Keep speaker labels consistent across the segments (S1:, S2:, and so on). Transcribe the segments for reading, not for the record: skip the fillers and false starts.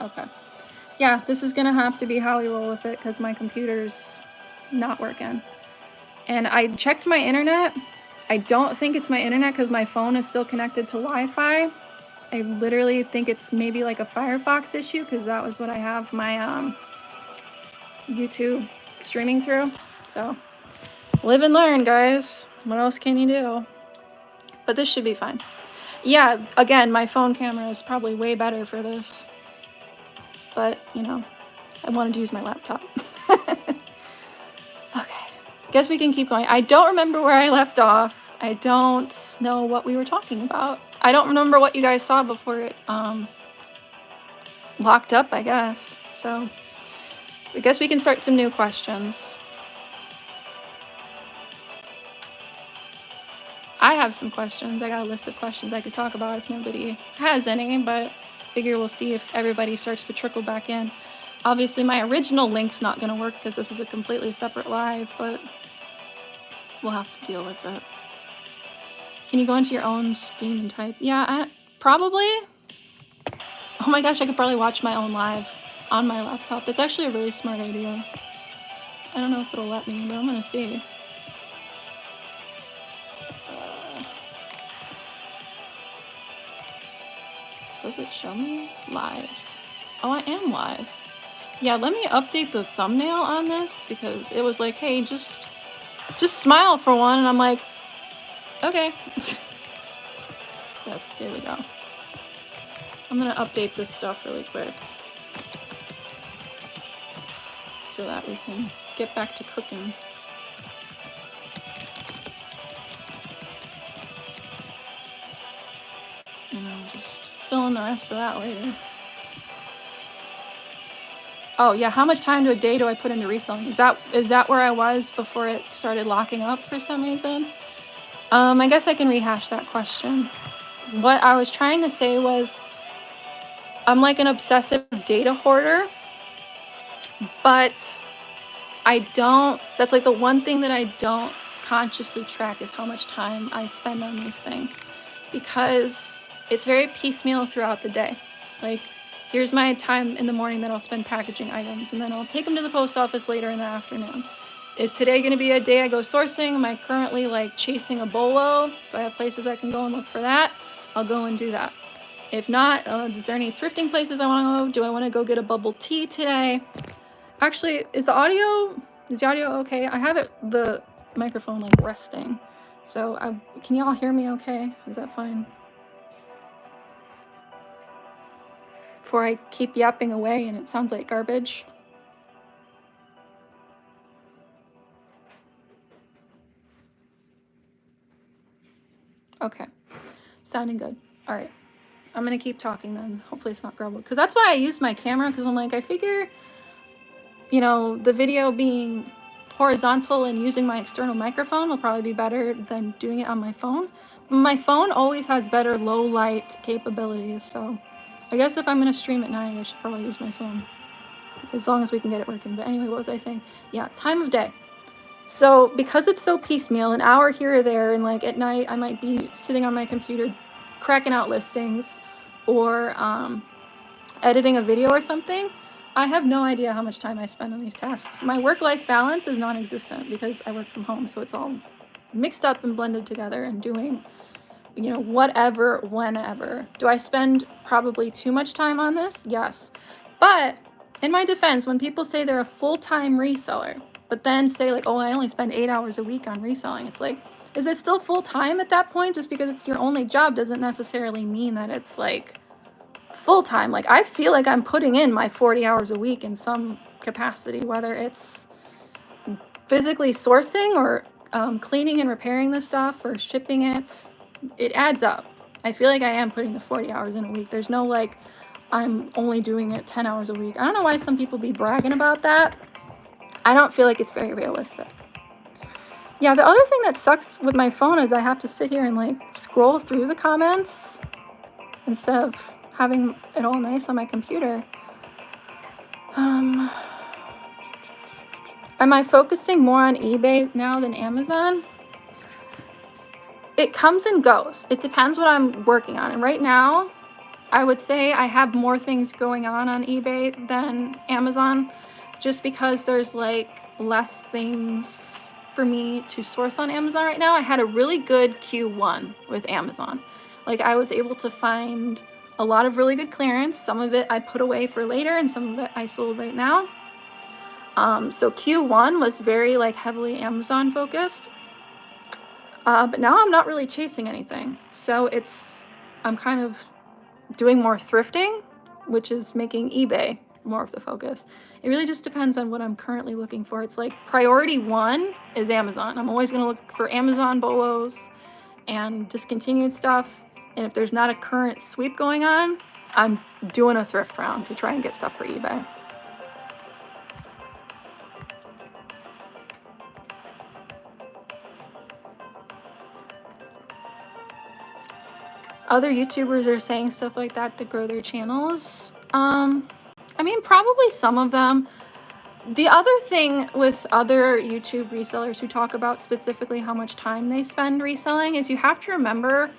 S1: Okay. Yeah, this is gonna have to be how we roll with it because my computer's not working. And I checked my internet. I don't think it's my internet because my phone is still connected to Wi-Fi. I literally think it's maybe like a Firefox issue because that was what I have my YouTube streaming through. So live and learn, guys. What else can you do? But this should be fine. Yeah, again, my phone camera is probably way better for this. But, you know, I wanted to use my laptop. Okay, guess we can keep going. I don't remember where I left off. I don't know what we were talking about. I don't remember what you guys saw before it locked up, I guess. So I guess we can start some new questions. I have some questions. I got a list of questions I could talk about if nobody has any, but figure we'll see if everybody starts to trickle back in. Obviously, my original link's not going to work because this is a completely separate live, but we'll have to deal with it. Can you go into your own screen and type? Yeah, probably. Oh my gosh, I could probably watch my own live on my laptop. That's actually a really smart idea. I don't know if it'll let me, but I'm going to see. Does it show me live? Oh, I am live. Yeah, let me update the thumbnail on this because it was like, hey, just smile for one, and I'm like, okay. Yes, here we go. I'm gonna update this stuff really quick so that we can get back to cooking. And I'll just fill in the rest of that later. Oh yeah, how much time to a day do I put into reselling? Is that where I was before it started locking up for some reason? I guess I can rehash that question. What I was trying to say was I'm like an obsessive data hoarder, but that's like the one thing that I don't consciously track is how much time I spend on these things because it's very piecemeal throughout the day. Like, here's my time in the morning that I'll spend packaging items, and then I'll take them to the post office later in the afternoon. Is today going to be a day I go sourcing? Am I currently like chasing a bolo? If I have places I can go and look for that, I'll go and do that. If not, is there any thrifting places I want to go? Do I want to go get a bubble tea today? Actually, is the audio okay? I have the microphone like resting. So can y'all hear me okay? Is that fine? Before I keep yapping away and it sounds like garbage. Okay, sounding good. All right, I'm gonna keep talking then. Hopefully it's not garbled. Because that's why I use my camera, because I'm like, I figure, you know, the video being horizontal and using my external microphone will probably be better than doing it on my phone. My phone always has better low light capabilities, so I guess if I'm gonna stream at night, I should probably use my phone, as long as we can get it working. But anyway, what was I saying? Yeah, time of day. So because it's so piecemeal, an hour here or there, and like at night I might be sitting on my computer cracking out listings or editing a video or something, I have no idea how much time I spend on these tasks. My work-life balance is non-existent because I work from home, so it's all mixed up and blended together and doing, you know, whatever, whenever. Do I spend probably too much time on this? Yes. But in my defense, when people say they're a full-time reseller, but then say like, oh, I only spend 8 hours a week on reselling, it's like, is it still full-time at that point? Just because it's your only job doesn't necessarily mean that it's like full-time. Like, I feel like I'm putting in my 40 hours a week in some capacity, whether it's physically sourcing or cleaning and repairing the stuff or shipping it. It adds up. I feel like I am putting the 40 hours in a week. There's no like, I'm only doing it 10 hours a week. I don't know why some people be bragging about that. I don't feel like it's very realistic. Yeah, the other thing that sucks with my phone is I have to sit here and like scroll through the comments instead of having it all nice on my computer. Am I focusing more on eBay now than Amazon? It comes and goes. It depends what I'm working on. And right now, I would say I have more things going on eBay than Amazon, just because there's like less things for me to source on Amazon right now. I had a really good Q1 with Amazon. Like I was able to find a lot of really good clearance. Some of it I put away for later and some of it I sold right now. So Q1 was very like heavily Amazon focused. But now I'm not really chasing anything. So I'm kind of doing more thrifting, which is making eBay more of the focus. It really just depends on what I'm currently looking for. It's like priority 1 is Amazon. I'm always going to look for Amazon bolos and discontinued stuff. And if there's not a current sweep going on, I'm doing a thrift round to try and get stuff for eBay. Other YouTubers are saying stuff like that to grow their channels. I mean, probably some of them. The other thing with other YouTube resellers who talk about specifically how much time they spend reselling is you have to remember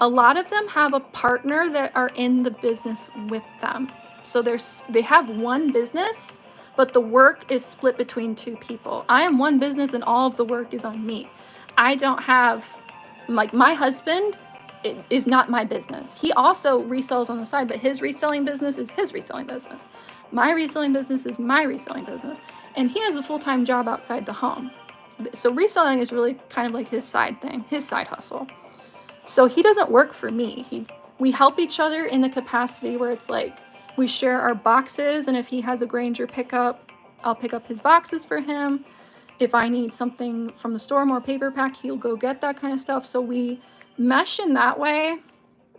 S1: a lot of them have a partner that are in the business with them. So they have one business, but the work is split between 2 people. I am one business and all of the work is on me. I don't have, like, my husband is not my business. He also resells on the side, but his reselling business is his reselling business. My reselling business is my reselling business. And he has a full-time job outside the home. So reselling is really kind of like his side thing, his side hustle. So he doesn't work for me. We help each other in the capacity where it's like we share our boxes, and if he has a Grainger pickup, I'll pick up his boxes for him. If I need something from the store, more paper pack, he'll go get that kind of stuff. So we mesh in that way,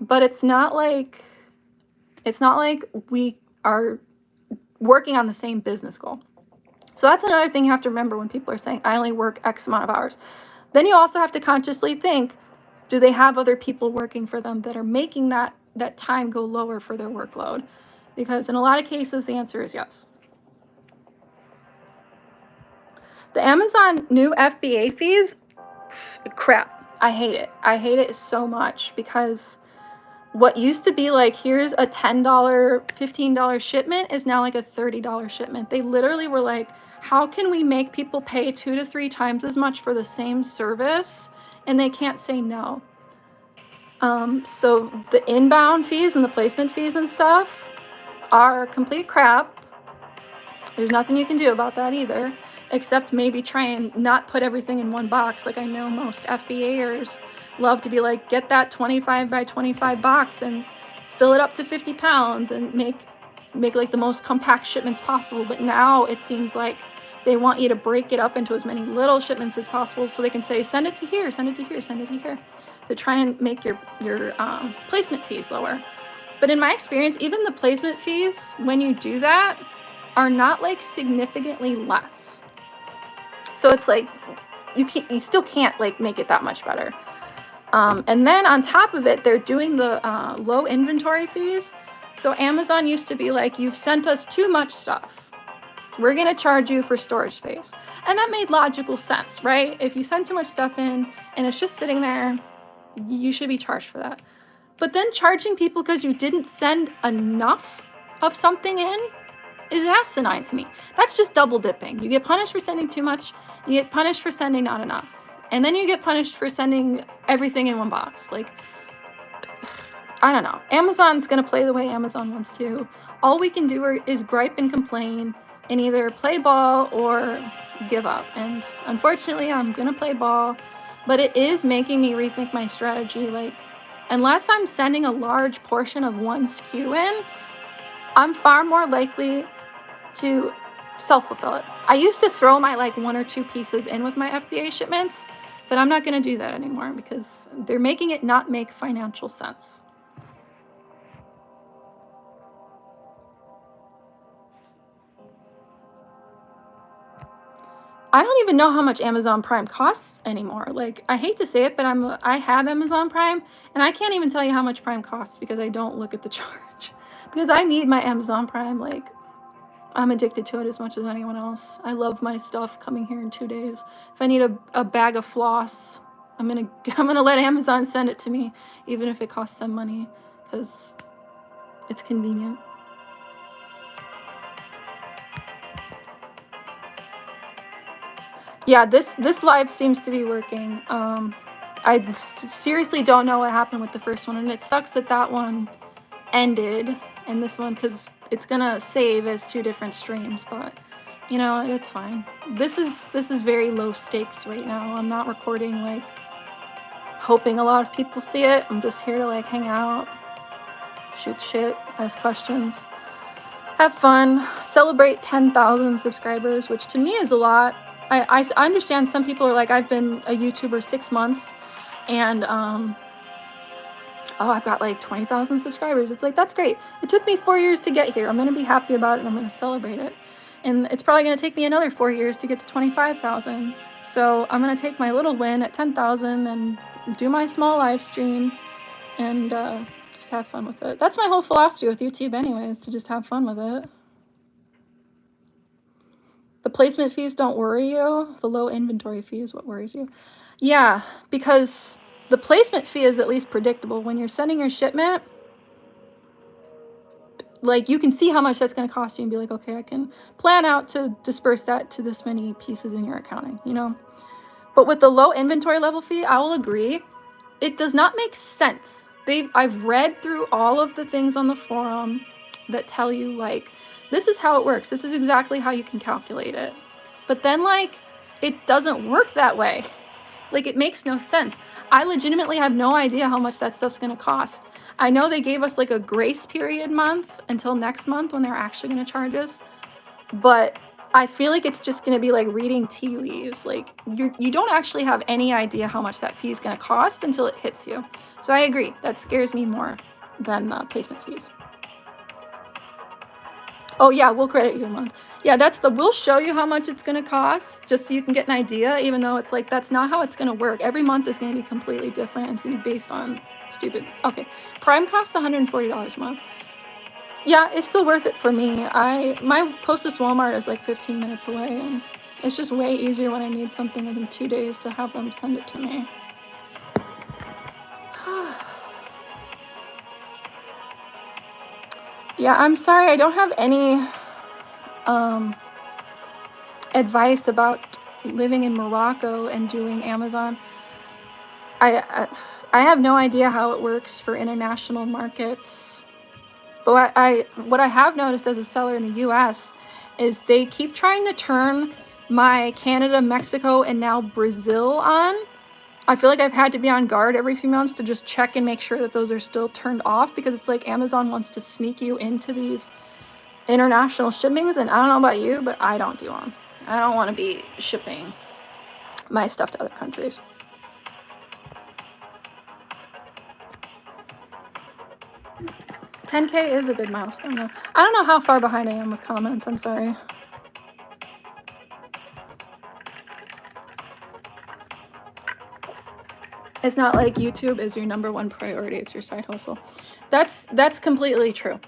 S1: but it's not like we are working on the same business goal. So that's another thing you have to remember when people are saying, I only work X amount of hours. Then you also have to consciously think, do they have other people working for them that are making that time go lower for their workload? Because in a lot of cases, the answer is yes. The Amazon new FBA fees, crap. I hate it. I hate it so much because what used to be like, here's a $10, $15 shipment is now like a $30 shipment. They literally were like, how can we make people pay 2 to 3 times as much for the same service? And they can't say no. So the inbound fees and the placement fees and stuff are complete crap. There's nothing you can do about that either, except maybe try and not put everything in one box. Like I know most FBAers love to be like, get that 25 by 25 box and fill it up to 50 pounds and make like the most compact shipments possible. But now it seems like they want you to break it up into as many little shipments as possible so they can say, send it to here, send it to here, send it to here, to try and make your placement fees lower. But in my experience, even the placement fees, when you do that, are not like significantly less. So it's like you still can't like make it that much better. And then on top of it, they're doing the low inventory fees. So Amazon used to be like, you've sent us too much stuff, we're going to charge you for storage space. And that made logical sense, right? If you send too much stuff in and it's just sitting there, you should be charged for that. But then charging people because you didn't send enough of something in is asinine to me. That's just double dipping. You get punished for sending too much, you get punished for sending not enough. And then you get punished for sending everything in one box. Like, I don't know. Amazon's going to play the way Amazon wants to. All we can do is gripe and complain and either play ball or give up. And unfortunately, I'm going to play ball, but it is making me rethink my strategy. Like, unless I'm sending a large portion of one SKU in, I'm far more likely to self-fulfill it. I used to throw my like 1 or 2 pieces in with my FBA shipments, but I'm not going to do that anymore because they're making it not make financial sense. I don't even know how much Amazon Prime costs anymore. Like, I hate to say it, but I have Amazon Prime, and I can't even tell you how much Prime costs because I don't look at the charge. Because I need my Amazon Prime. Like, I'm addicted to it as much as anyone else. I love my stuff coming here in 2 days. If I need a bag of floss, I'm gonna let Amazon send it to me, even if it costs them money, because It's convenient. Yeah, this live seems to be working. I seriously don't know what happened with the first one, and it sucks that that one ended and this one, because it's gonna save as 2 different streams, but you know, it's fine. This is very low stakes right now. I'm not recording like hoping a lot of people see it. I'm just here to like hang out, shoot shit, ask questions, have fun, celebrate 10,000 subscribers, which to me is a lot. I understand some people are like, I've been a YouTuber 6 months and oh, I've got like 20,000 subscribers. It's like, that's great. It took me 4 years to get here. I'm going to be happy about it and I'm going to celebrate it. And it's probably going to take me another 4 years to get to 25,000. So I'm going to take my little win at 10,000 and do my small live stream and just have fun with it. That's my whole philosophy with YouTube anyways, to just have fun with it. The placement fees don't worry you. The low inventory fee is what worries you. Yeah, because the placement fee is at least predictable. When you're sending your shipment, like you can see how much that's going to cost you and be like, okay, I can plan out to disperse that to this many pieces in your accounting, you know? But with the low inventory level fee, I will agree, it does not make sense. I've read through all of the things on the forum that tell you like, this is how it works. This is exactly how you can calculate it. But then like, it doesn't work that way. Like it makes no sense. I legitimately have no idea how much that stuff's going to cost. I know they gave us like a grace period month until next month when they're actually going to charge us. But I feel like it's just going to be like reading tea leaves. Like you don't actually have any idea how much that fee is going to cost until it hits you. So I agree. That scares me more than placement fees. Oh yeah, we'll credit you a month. Yeah, we'll show you how much it's going to cost just so you can get an idea, even though it's like, that's not how it's going to work. Every month is going to be completely different. It's going to be based on stupid. Okay. Prime costs $140 a month. Yeah, it's still worth it for me. My closest Walmart is like 15 minutes away, and it's just way easier when I need something within 2 days to have them send it to me. Yeah, I'm sorry, I don't have any advice about living in Morocco and doing Amazon. I have no idea how it works for international markets. But what I have noticed as a seller in the US is they keep trying to turn my Canada, Mexico, and now Brazil on. I feel like I've had to be on guard every few months to just check and make sure that those are still turned off, because it's like Amazon wants to sneak you into these international shippings, and I don't know about you, but I don't do them. I don't want to be shipping my stuff to other countries. $10K is a good milestone though. I don't know how far behind I am with comments, I'm sorry. It's not like YouTube is your #1 priority, it's your side hustle. That's completely true.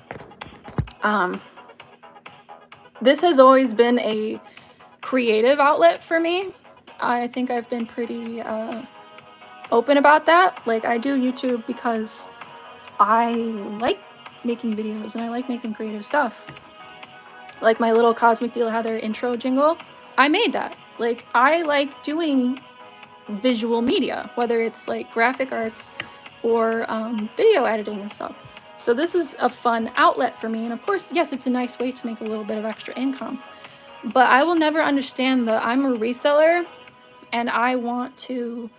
S1: This has always been a creative outlet for me. I think I've been pretty open about that. Like, I do YouTube because I like making videos and I like making creative stuff. Like my little Cosmic Deal Heather intro jingle, I made that. Like, I like doing visual media, whether it's like graphic arts or video editing and stuff. So this is a fun outlet for me. And of course, yes, it's a nice way to make a little bit of extra income. But I will never understand that I'm a reseller and I want to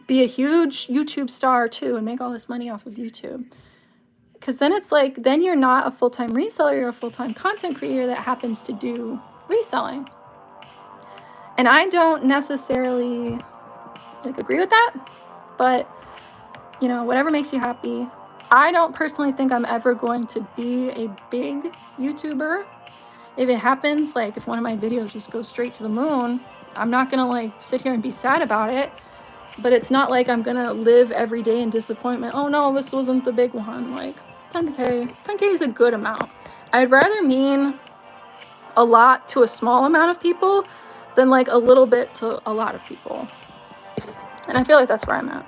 S1: be a huge YouTube star too and make all this money off of YouTube. Because then it's like, then you're not a full-time reseller, you're a full-time content creator that happens to do reselling. And I don't necessarily like agree with that, but you know, whatever makes you happy. I don't personally think I'm ever going to be a big YouTuber. If it happens, like if one of my videos just goes straight to the moon, I'm not gonna like sit here and be sad about it, but it's not like I'm gonna live every day in disappointment. Oh no, this wasn't the big one. Like 10K is a good amount. I'd rather mean a lot to a small amount of people than like a little bit to a lot of people. And I feel like that's where I'm at.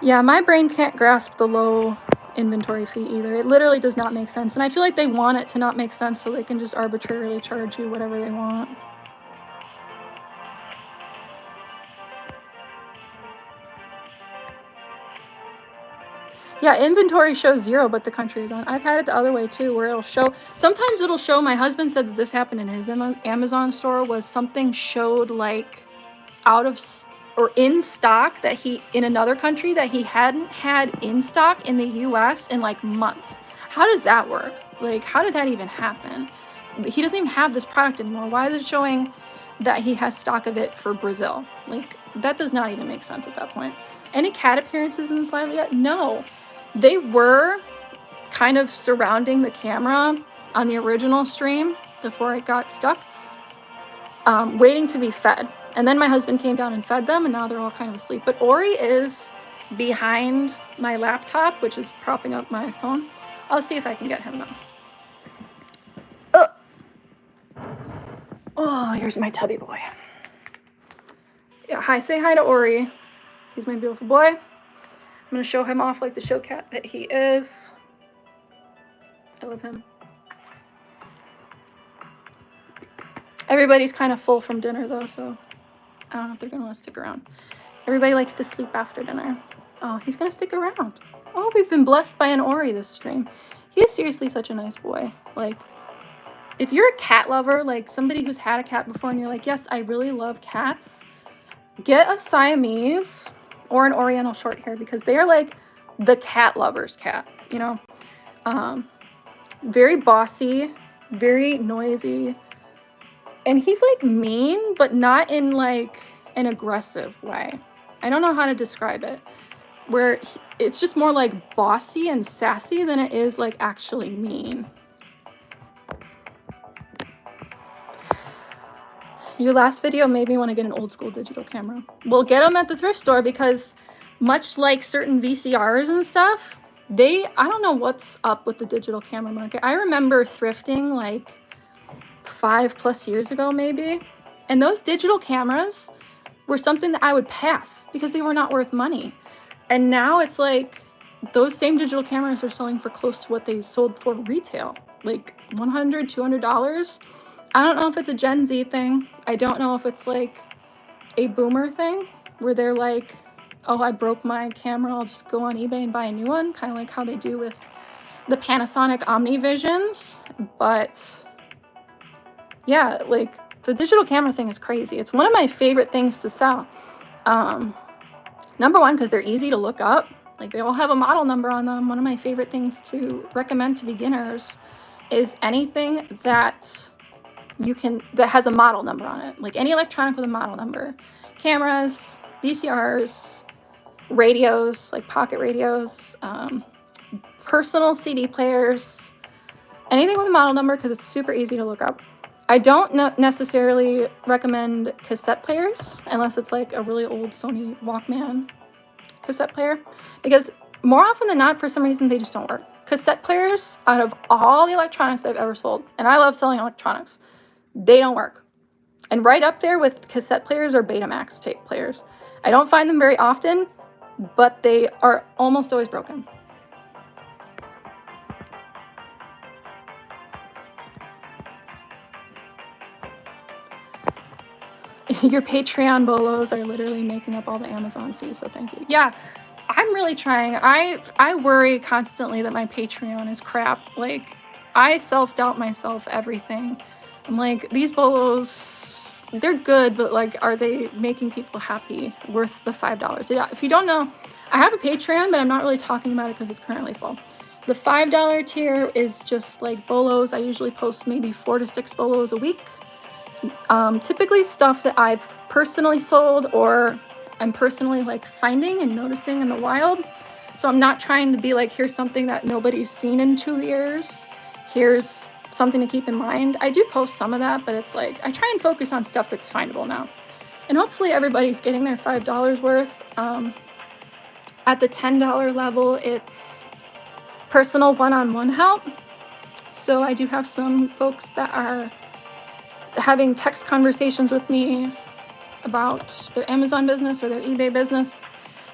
S1: Yeah, my brain can't grasp the low inventory fee either. It literally does not make sense. And I feel like they want it to not make sense so they can just arbitrarily charge you whatever they want. Yeah, inventory shows 0, but the country is on. I've had it the other way too, where it'll show, sometimes it'll show, my husband said that this happened in his Amazon store, was something showed like out of, or in stock that he, in another country that he hadn't had in stock in the US in like months. How does that work? Like, how did that even happen? He doesn't even have this product anymore. Why is it showing that he has stock of it for Brazil? Like, that does not even make sense at that point. Any cat appearances in this live yet? No. They were kind of surrounding the camera on the original stream before it got stuck, waiting to be fed. And then my husband came down and fed them, and now they're all kind of asleep. But Ori is behind my laptop, which is propping up my phone. I'll see if I can get him though. Oh, here's my tubby boy. Yeah, hi, say hi to Ori. He's my beautiful boy. I'm gonna show him off like the show cat that he is. I love him. Everybody's kind of full from dinner though, so I don't know if they're gonna want to stick around. Everybody likes to sleep after dinner. Oh, he's gonna stick around. Oh, we've been blessed by an Ori this stream. He is seriously such a nice boy. Like, if you're a cat lover, like somebody who's had a cat before and you're like, yes, I really love cats, get a Siamese or an Oriental short hair, because they are like the cat lover's cat, you know? Very bossy, very noisy. And he's like mean, but not in like an aggressive way. I don't know how to describe it. Where it's just more like bossy and sassy than it is like actually mean. Your last video made me want to get an old school digital camera. We'll get them at the thrift store, because much like certain VCRs and stuff, I don't know what's up with the digital camera market. I remember thrifting like 5+ years ago maybe, and those digital cameras were something that I would pass because they were not worth money. And now it's like those same digital cameras are selling for close to what they sold for retail, like $100, $200. I don't know if it's a Gen Z thing. I don't know if it's like a boomer thing where they're like, oh, I broke my camera, I'll just go on eBay and buy a new one, kind of like how they do with the Panasonic OmniVisions. But yeah, like the digital camera thing is crazy. It's one of my favorite things to sell. Number one, because they're easy to look up. Like, they all have a model number on them. One of my favorite things to recommend to beginners is anything that that has a model number on it. Like any electronic with a model number. Cameras, VCRs, radios, like pocket radios, personal CD players, anything with a model number, because it's super easy to look up. I don't necessarily recommend cassette players unless it's like a really old Sony Walkman cassette player, because more often than not, for some reason, they just don't work. Cassette players, out of all the electronics I've ever sold, and I love selling electronics, they don't work. And right up there with cassette players are Betamax tape players. I don't find them very often, but they are almost always broken. Your Patreon bolos are literally making up all the Amazon fees, so thank you. Yeah, I'm really trying. I worry constantly that my Patreon is crap. Like, I self-doubt myself everything. I'm like, these bolos, they're good, but like, are they making people happy, worth the $5? Yeah, if you don't know, I have a Patreon, but I'm not really talking about it because it's currently full. The $5 tier is just like bolos. I usually post maybe 4 to 6 bolos a week. Typically stuff that I've personally sold or I'm personally like finding and noticing in the wild. So I'm not trying to be like, here's something that nobody's seen in 2 years. Here's something to keep in mind. I do post some of that, but it's like, I try and focus on stuff that's findable now. And hopefully everybody's getting their $5 worth. At the $10 level, it's personal one-on-one help. So I do have some folks that are having text conversations with me about their Amazon business or their eBay business.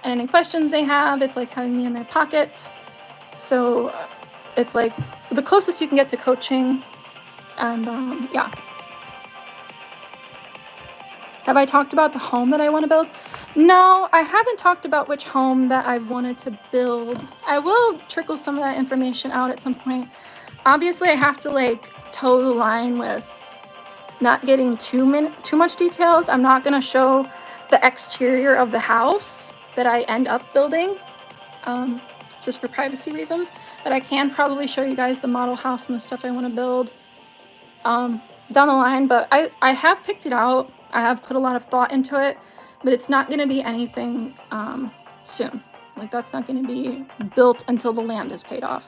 S1: and any questions they have, it's like having me in their pocket. So it's like the closest you can get to coaching. And yeah. Have I talked about the home that I want to build? No, I haven't talked about which home that I've wanted to build. I will trickle some of that information out at some point. Obviously, I have to like toe the line with not getting too much details. I'm not going to show the exterior of the house that I end up building, just for privacy reasons. But I can probably show you guys the model house and the stuff I want to build down the line. But I have picked it out. I have put a lot of thought into it, but it's not going to be anything soon. Like, that's not going to be built until the land is paid off.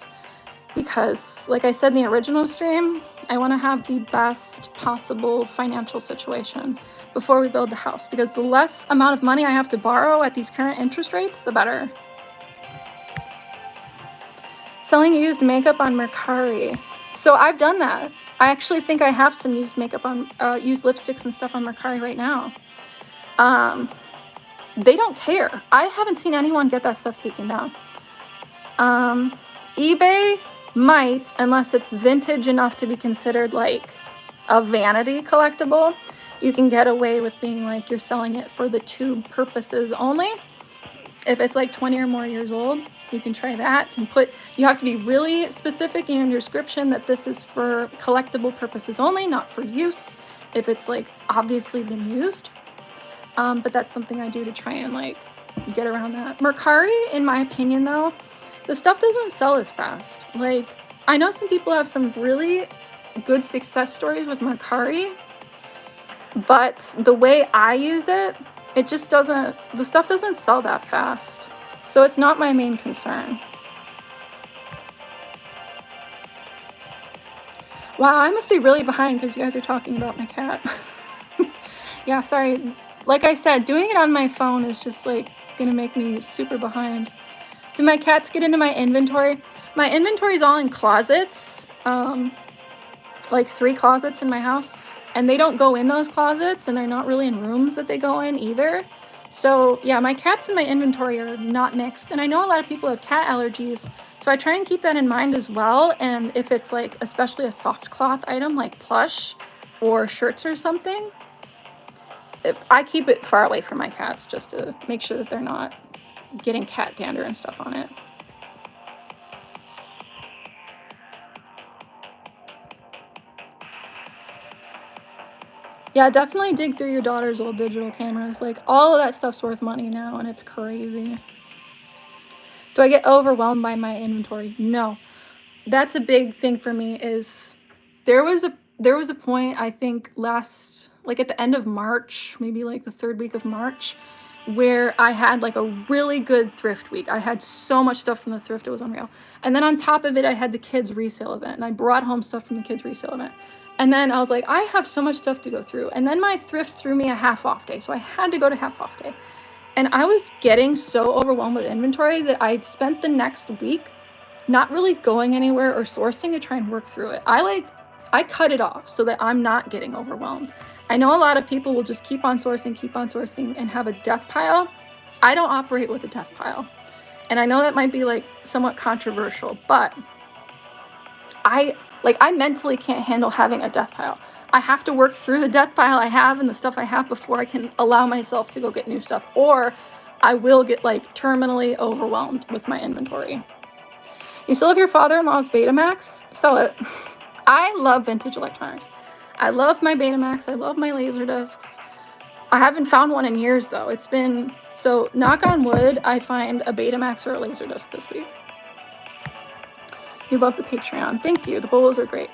S1: Because, like I said in the original stream, I want to have the best possible financial situation before we build the house. Because the less amount of money I have to borrow at these current interest rates, the better. Selling used makeup on Mercari. So I've done that. I actually think I have some used makeup on, used lipsticks and stuff on Mercari right now. They don't care. I haven't seen anyone get that stuff taken down. eBay might, unless it's vintage enough to be considered like a vanity collectible. You can get away with being like you're selling it for the tube purposes only. If it's like 20 or more years old, you can try that and you have to be really specific in your description that this is for collectible purposes only, not for use, if it's like obviously been used. But that's something I do to try and like get around that. Mercari, in my opinion though, the stuff doesn't sell as fast. Like, I know some people have some really good success stories with Mercari, but the way I use it, it just doesn't, the stuff doesn't sell that fast. So it's not my main concern. Wow, I must be really behind because you guys are talking about my cat. Yeah, sorry. Like I said, doing it on my phone is just like gonna make me super behind. Do my cats get into my inventory? My inventory is all in closets, like 3 closets in my house, and they don't go in those closets, and they're not really in rooms that they go in either. So yeah, my cats in my inventory are not mixed, and I know a lot of people have cat allergies, so I try and keep that in mind as well. And if it's like especially a soft cloth item like plush or shirts or something, I keep it far away from my cats just to make sure that they're not getting cat dander and stuff on it. Yeah, definitely dig through your daughter's old digital cameras. Like, all of that stuff's worth money now, and it's crazy. Do I get overwhelmed by my inventory? No. That's a big thing for me. Is there was a point, I think last, like at the end of March, maybe like the 3rd week of March, where I had like a really good thrift week. I had so much stuff from the thrift, it was unreal. And then on top of it, I had the kids resale event, and I brought home stuff from the kids resale event. And then I was like, I have so much stuff to go through. And then my thrift threw me a half off day, so I had to go to half off day. And I was getting so overwhelmed with inventory that I spent the next week not really going anywhere or sourcing to try and work through it. I cut it off so that I'm not getting overwhelmed. I know a lot of people will just keep on sourcing and have a death pile. I don't operate with a death pile. And I know that might be like somewhat controversial, but I mentally can't handle having a death pile. I have to work through the death pile I have and the stuff I have before I can allow myself to go get new stuff, or I will get like terminally overwhelmed with my inventory. You still have your father-in-law's Betamax? Sell it. I love vintage electronics. I love my Betamax. I love my Laserdiscs. I haven't found one in years though. It's been, so knock on wood, I find a Betamax or a Laserdisc this week. You love the Patreon. Thank you. The bolos are great.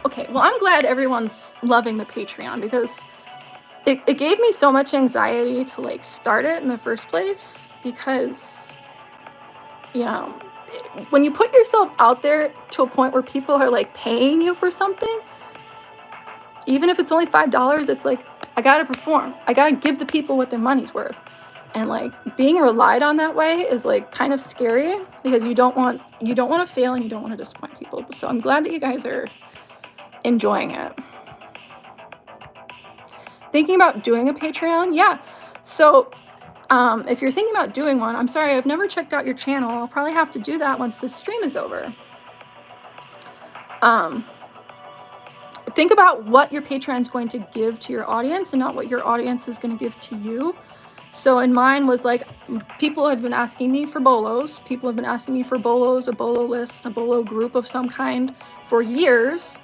S1: Okay, well, I'm glad everyone's loving the Patreon because it gave me so much anxiety to like start it in the first place, because, you know, when you put yourself out there to a point where people are like paying you for something, even if it's only $5, it's like, I gotta perform. I gotta give the people what their money's worth. And like being relied on that way is like kind of scary, because you don't want to fail and you don't want to disappoint people. So I'm glad that you guys are enjoying it. Thinking about doing a Patreon? Yeah. So If you're thinking about doing one, I'm sorry, I've never checked out your channel. I'll probably have to do that once this stream is over. Think about what your Patreon is going to give to your audience and not what your audience is going to give to you. So in mine was like, people have been asking me for bolos. People have been asking me for bolos, a bolo list, a bolo group of some kind for years.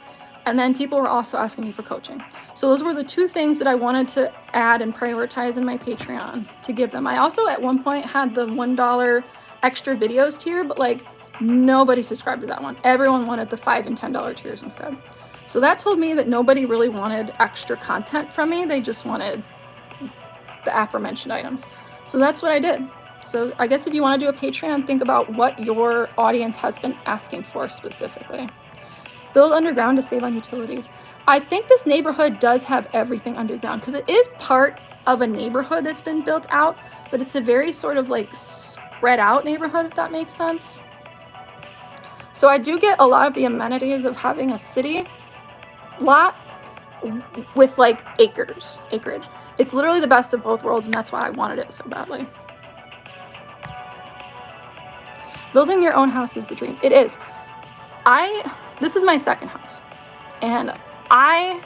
S1: And then people were also asking me for coaching. So those were the two things that I wanted to add and prioritize in my Patreon to give them. I also at one point had the $1 extra videos tier, but like nobody subscribed to that one. Everyone wanted the $5 and $10 tiers instead. So that told me that nobody really wanted extra content from me. They just wanted the aforementioned items. So that's what I did. So I guess if you want to do a Patreon, think about what your audience has been asking for specifically. Build underground to save on utilities. I think this neighborhood does have everything underground because it is part of a neighborhood that's been built out, but it's a very sort of like spread out neighborhood, if that makes sense. So I do get a lot of the amenities of having a city lot with like acreage. It's literally the best of both worlds, and that's why I wanted it so badly. Building your own house is the dream. It is. This is my second house, and I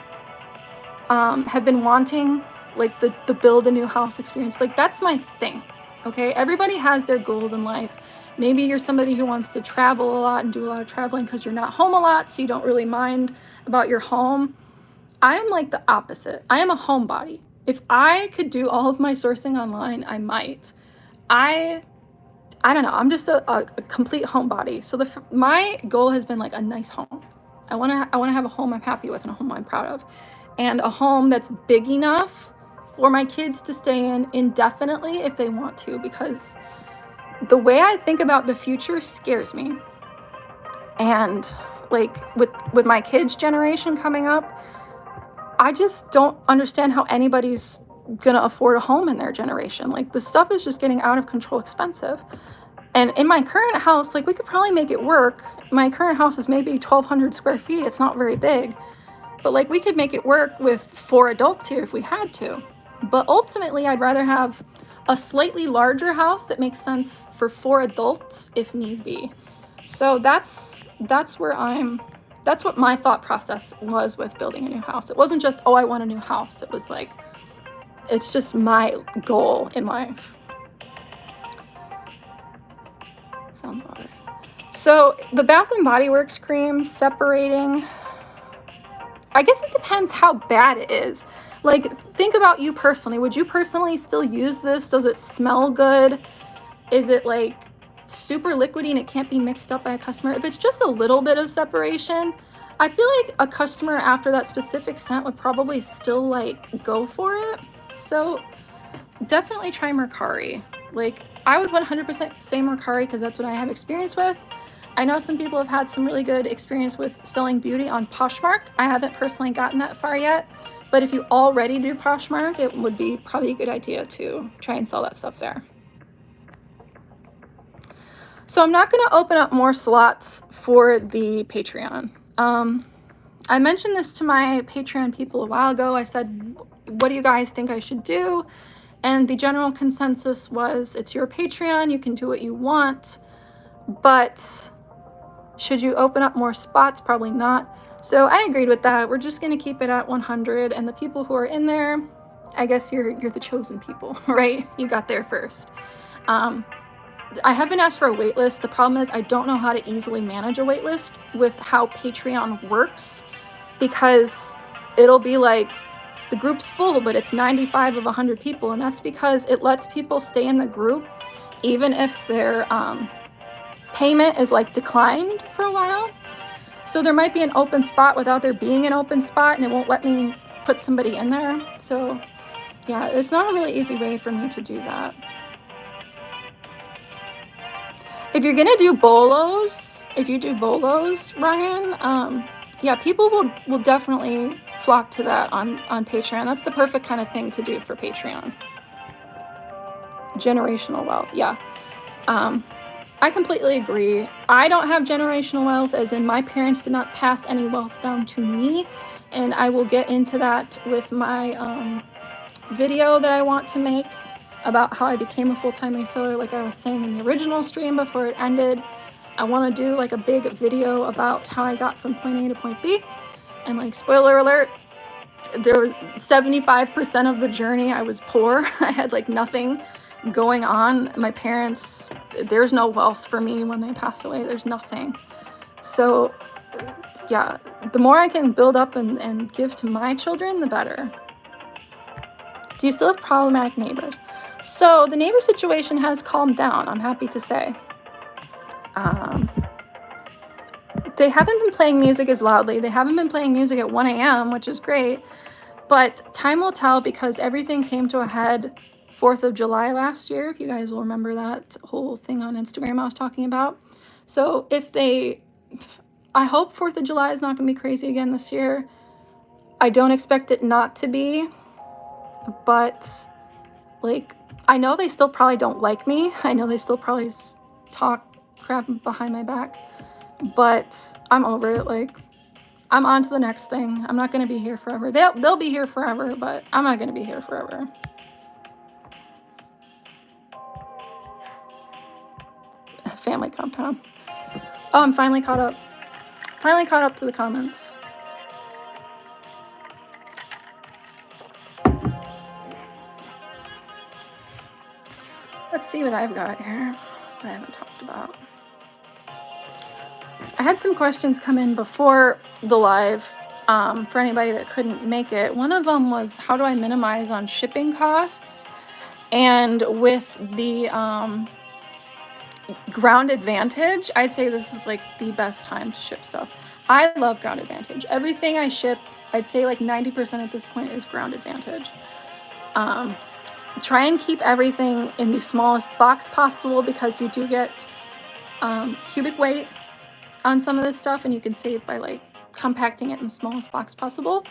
S1: have been wanting like the build a new house experience. Like that's my thing. Okay, everybody has their goals in life. Maybe you're somebody who wants to travel a lot and do a lot of traveling because you're not home a lot, so you don't really mind about your home. I am like the opposite. I am a homebody. If I could do all of my sourcing online, I might. I don't know. I'm just a complete homebody. So my goal has been like a nice home. I want to have a home I'm happy with and a home I'm proud of, and a home that's big enough for my kids to stay in indefinitely if they want to, because the way I think about the future scares me. And like with my kids' generation coming up, I just don't understand how anybody's gonna afford a home in their generation. Like the stuff is just getting out of control expensive. And in my current house, like we could probably make it work. My current house is maybe 1,200 square feet. It's not very big, but like we could make it work with 4 adults here if we had to. But ultimately, I'd rather have a slightly larger house that makes sense for 4 adults if need be. So that's what my thought process was with building a new house. It wasn't just, oh, I want a new house. It was like, it's just my goal in life. Sounds water. So the Bath and Body Works cream separating, I guess it depends how bad it is. Like, think about you personally. Would you personally still use this? Does it smell good? Is it like super liquidy and it can't be mixed up by a customer? If it's just a little bit of separation, I feel like a customer after that specific scent would probably still like go for it. So definitely try Mercari. Like I would 100% say Mercari because that's what I have experience with. I know some people have had some really good experience with selling beauty on Poshmark. I haven't personally gotten that far yet, but if you already do Poshmark, it would be probably a good idea to try and sell that stuff there. So I'm not going to open up more slots for the Patreon. I mentioned this to my Patreon people a while ago. I said, what do you guys think I should do? And the general consensus was, it's your Patreon, you can do what you want, but should you open up more spots? Probably not. So I agreed with that. We're just going to keep it at 100, and the people who are in there, I guess you're the chosen people, right? You got there first. I have been asked for a wait list. The problem is I don't know how to easily manage a wait list with how Patreon works, because it'll be like the group's full, but it's 95 of 100 people, and that's because it lets people stay in the group even if their payment is like declined for a while. So there might be an open spot without there being an open spot, and it won't let me put somebody in there. So yeah, it's not a really easy way for me to do that. If you're gonna do bolos, Ryan, yeah, people will definitely flock to that on Patreon. That's the perfect kind of thing to do for Patreon. Generational wealth, yeah. I completely agree. I don't have generational wealth, as in my parents did not pass any wealth down to me, and I will get into that with my video that I want to make. about how I became a full-time reseller, like I was saying in the original stream before it ended. I want to do like a big video about how I got from point A to point B. And like, spoiler alert, there was 75% of the journey I was poor. I had like nothing going on. My parents, there's no wealth for me when they pass away. There's nothing. So yeah, the more I can build up and give to my children, the better. Do you still have problematic neighbors? So the neighbor situation has calmed down, I'm happy to say. They haven't been playing music as loudly. They haven't been playing music at 1 a.m., which is great. But time will tell, because everything came to a head 4th of July last year, if you guys will remember that whole thing on Instagram I was talking about. So I hope 4th of July is not going to be crazy again this year. I don't expect it not to be, but like, I know they still probably don't like me. I know they still probably talk crap behind my back, but I'm over it. Like, I'm on to the next thing. I'm not going to be here forever. They'll be here forever, but I'm not going to be here forever. Family compound. Oh, I'm finally caught up. Finally caught up to the comments. Let's see what I've got here that I haven't talked about. I had some questions come in before the live for anybody that couldn't make it. One of them was, how do I minimize on shipping costs? And with the Ground Advantage, I'd say this is like the best time to ship stuff. I love Ground Advantage. Everything I ship, I'd say like 90% at this point is Ground Advantage. Try and keep everything in the smallest box possible, because you do get cubic weight on some of this stuff, and you can save by like compacting it in the smallest box possible.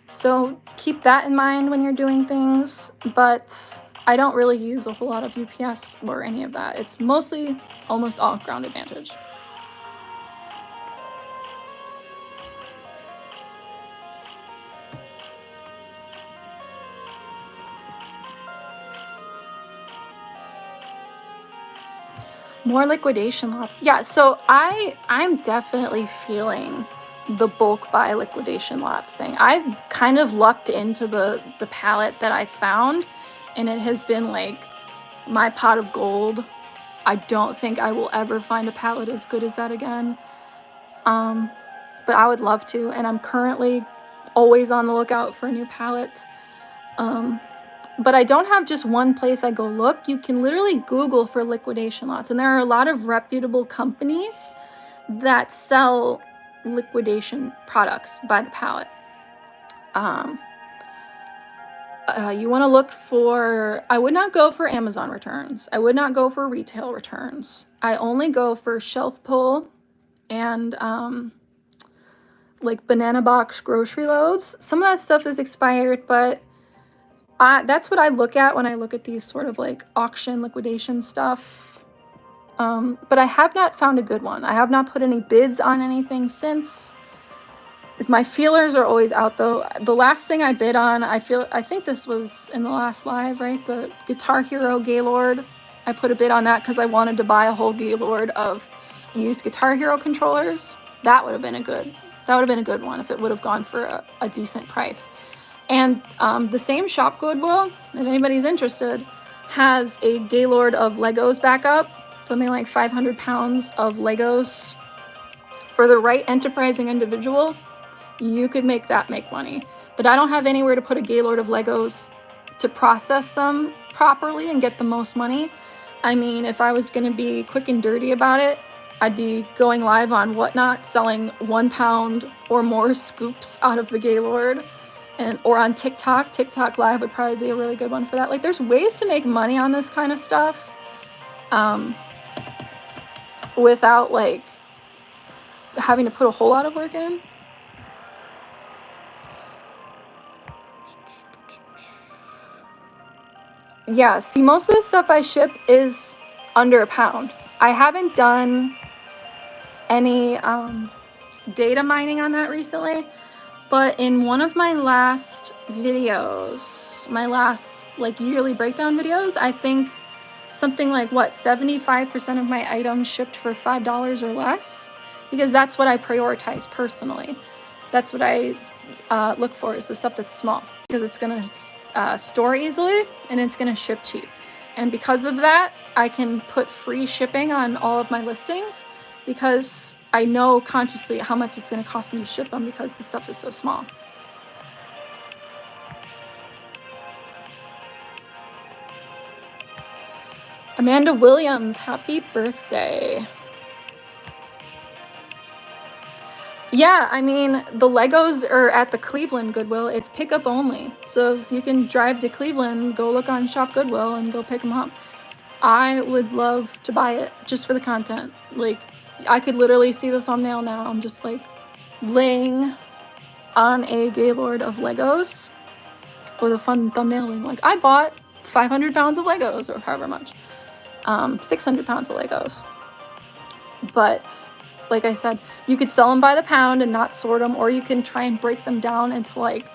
S1: So keep that in mind when you're doing things, but I don't really use a whole lot of UPS or any of that. It's mostly almost all Ground Advantage. More liquidation lots. Yeah, so I'm definitely feeling the bulk buy liquidation lots thing. I've kind of lucked into the palette that I found, and it has been like my pot of gold. I don't think I will ever find a palette as good as that again. But I would love to, and I'm currently always on the lookout for a new palette. But I don't have just one place I go look. You can literally Google for liquidation lots, and there are a lot of reputable companies that sell liquidation products by the pallet. You want to look for, I would not go for Amazon returns. I would not go for retail returns. I only go for shelf pull and like banana box grocery loads. Some of that stuff is expired, but that's what I look at when I look at these sort of like auction liquidation stuff. But I have not found a good one. I have not put any bids on anything since. My feelers are always out though. The last thing I bid on, I think this was in the last live, right? The Guitar Hero Gaylord. I put a bid on that because I wanted to buy a whole Gaylord of used Guitar Hero controllers. That would have been a good one if it would have gone for a decent price. And the same shop Goodwill, if anybody's interested, has a Gaylord of Legos backup, something like 500 pounds of Legos. For the right enterprising individual, you could make money. But I don't have anywhere to put a Gaylord of Legos to process them properly and get the most money. I mean, if I was going to be quick and dirty about it, I'd be going live on Whatnot, selling 1 pound or more scoops out of the Gaylord. Or on TikTok. TikTok Live would probably be a really good one for that. Like, there's ways to make money on this kind of stuff without like having to put a whole lot of work in. Yeah, see, most of the stuff I ship is under a pound. I haven't done any data mining on that recently. But in one of my last videos, my last like yearly breakdown videos, I think something like, what, 75% of my items shipped for $5 or less, because that's what I prioritize personally. That's what I look for, is the stuff that's small, because it's going to store easily and it's going to ship cheap. And because of that, I can put free shipping on all of my listings, because I know consciously how much it's going to cost me to ship them, because the stuff is so small. Amanda Williams, happy birthday. Yeah, I mean, the Legos are at the Cleveland Goodwill. It's pickup only. So if you can drive to Cleveland, go look on Shop Goodwill and go pick them up. I would love to buy it just for the content. Like, I could literally see the thumbnail now. I'm just like laying on a Gaylord of Legos with a fun thumbnail. Like, I bought 500 pounds of Legos, or however much. 600 pounds of Legos. But like I said, you could sell them by the pound and not sort them, or you can try and break them down into like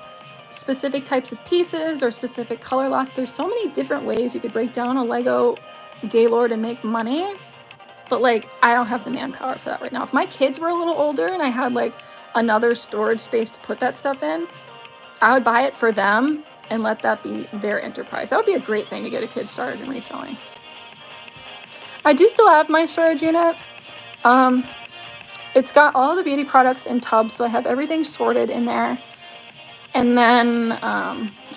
S1: specific types of pieces or specific color lots. There's so many different ways you could break down a Lego Gaylord and make money, but like, I don't have the manpower for that right now. If my kids were a little older and I had like another storage space to put that stuff in, I would buy it for them and let that be their enterprise. That would be a great thing to get a kid started in reselling. I do still have my storage unit. It's got all the beauty products in tubs, so I have everything sorted in there. And then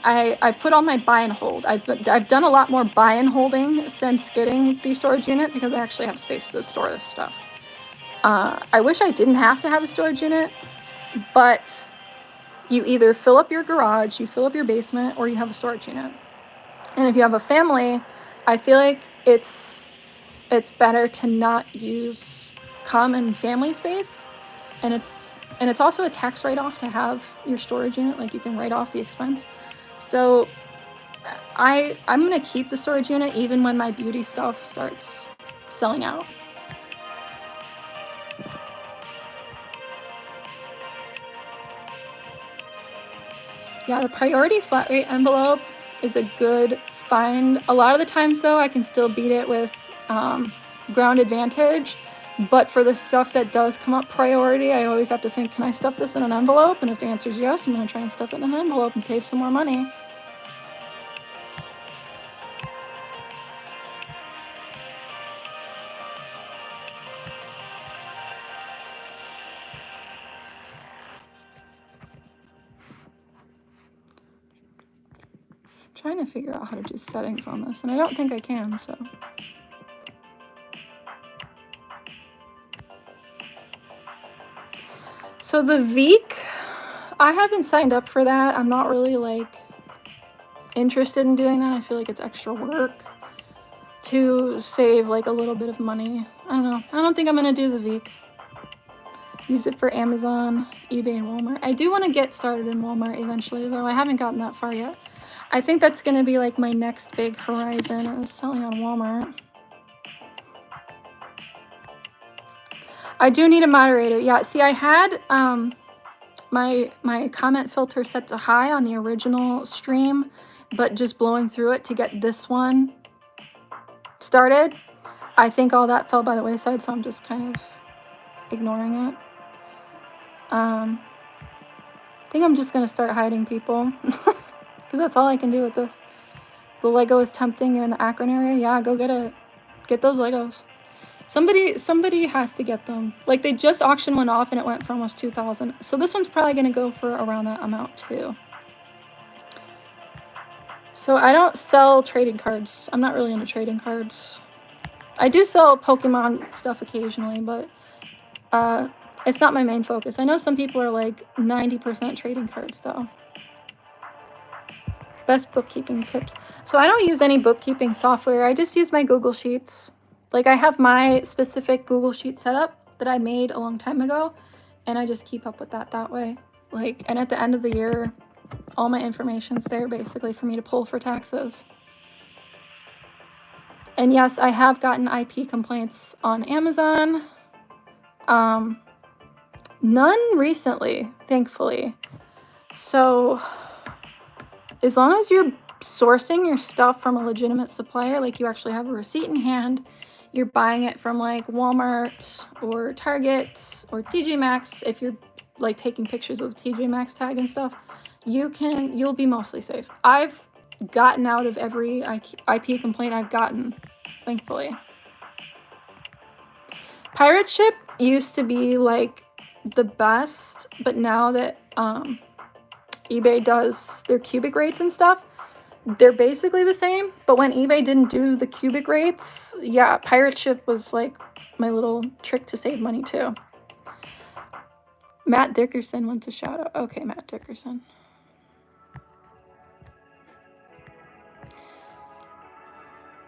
S1: I've put all my buy and hold. I've done a lot more buy and holding since getting the storage unit, because I actually have space to store this stuff. I wish I didn't have to have a storage unit, but you either fill up your garage, you fill up your basement, or you have a storage unit. And if you have a family, I feel like it's better to not use common family space, and it's also a tax write-off to have your storage unit. Like, you can write off the expense. So I'm gonna keep the storage unit even when my beauty stuff starts selling out. Yeah, the priority flat rate envelope is a good find. A lot of the times though, I can still beat it with Ground Advantage. But for the stuff that does come up priority, I always have to think, can I stuff this in an envelope? And if the answer is yes, I'm going to try and stuff it in an envelope and save some more money. I'm trying to figure out how to do settings on this, and I don't think I can, so. So the Veek, I haven't signed up for that. I'm not really like interested in doing that. I feel like it's extra work to save like a little bit of money. I don't know. I don't think I'm gonna do the Veek. Use it for Amazon, eBay, and Walmart. I do want to get started in Walmart eventually, though I haven't gotten that far yet. I think that's gonna be like my next big horizon, is selling on Walmart. I do need a moderator. Yeah, see, I had my comment filter set to high on the original stream, but just blowing through it to get this one started, I think all that fell by the wayside, so I'm just kind of ignoring it. I think I'm just gonna start hiding people, because that's all I can do with this. The Lego is tempting. You're in the Akron area. Yeah, go get it. Get those Legos. Somebody has to get them. Like, they just auctioned one off and it went for almost 2,000. So this one's probably going to go for around that amount too. So I don't sell trading cards. I'm not really into trading cards. I do sell Pokemon stuff occasionally, but it's not my main focus. I know some people are like 90% trading cards though. Best bookkeeping tips. So I don't use any bookkeeping software. I just use my Google Sheets. Like, I have my specific Google Sheet setup that I made a long time ago, and I just keep up with that way. Like, and at the end of the year, all my information's there basically for me to pull for taxes. And yes, I have gotten IP complaints on Amazon. None recently, thankfully. So as long as you're sourcing your stuff from a legitimate supplier, like you actually have a receipt in hand, you're buying it from like Walmart or Target or TJ Maxx, if you're like taking pictures of the TJ Maxx tag and stuff, you'll be mostly safe. I've gotten out of every IP complaint I've gotten, thankfully. Pirate ship used to be like the best, but now that eBay does their cubic rates and stuff, they're basically the same. But when eBay didn't do the cubic rates, yeah, pirate ship was like my little trick to save money too. Matt Dickerson wants a shout out. Okay, Matt Dickerson.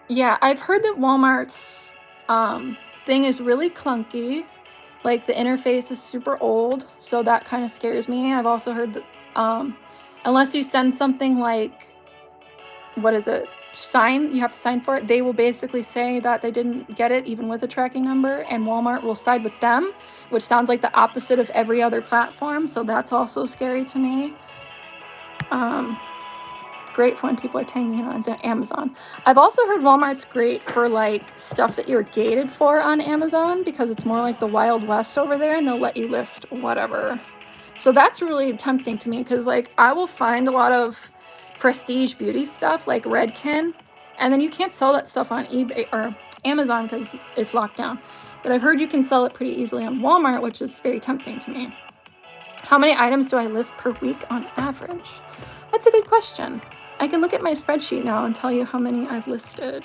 S1: Yeah, I've heard that Walmart's thing is really clunky. Like the interface is super old, so that kind of scares me. I've also heard that unless you send something like, what is it? You have to sign for it. They will basically say that they didn't get it even with a tracking number, and Walmart will side with them, which sounds like the opposite of every other platform. So that's also scary to me. Great for when people are tagging on Amazon. I've also heard Walmart's great for like stuff that you're gated for on Amazon, because it's more like the Wild West over there, and they'll let you list whatever. So that's really tempting to me, because like I will find a lot of prestige beauty stuff like Redken, and then you can't sell that stuff on eBay or Amazon because it's locked down. But I've heard you can sell it pretty easily on Walmart, which is very tempting to me. How many items do I list per week on average? That's a good question. I can look at my spreadsheet now and tell you how many I've listed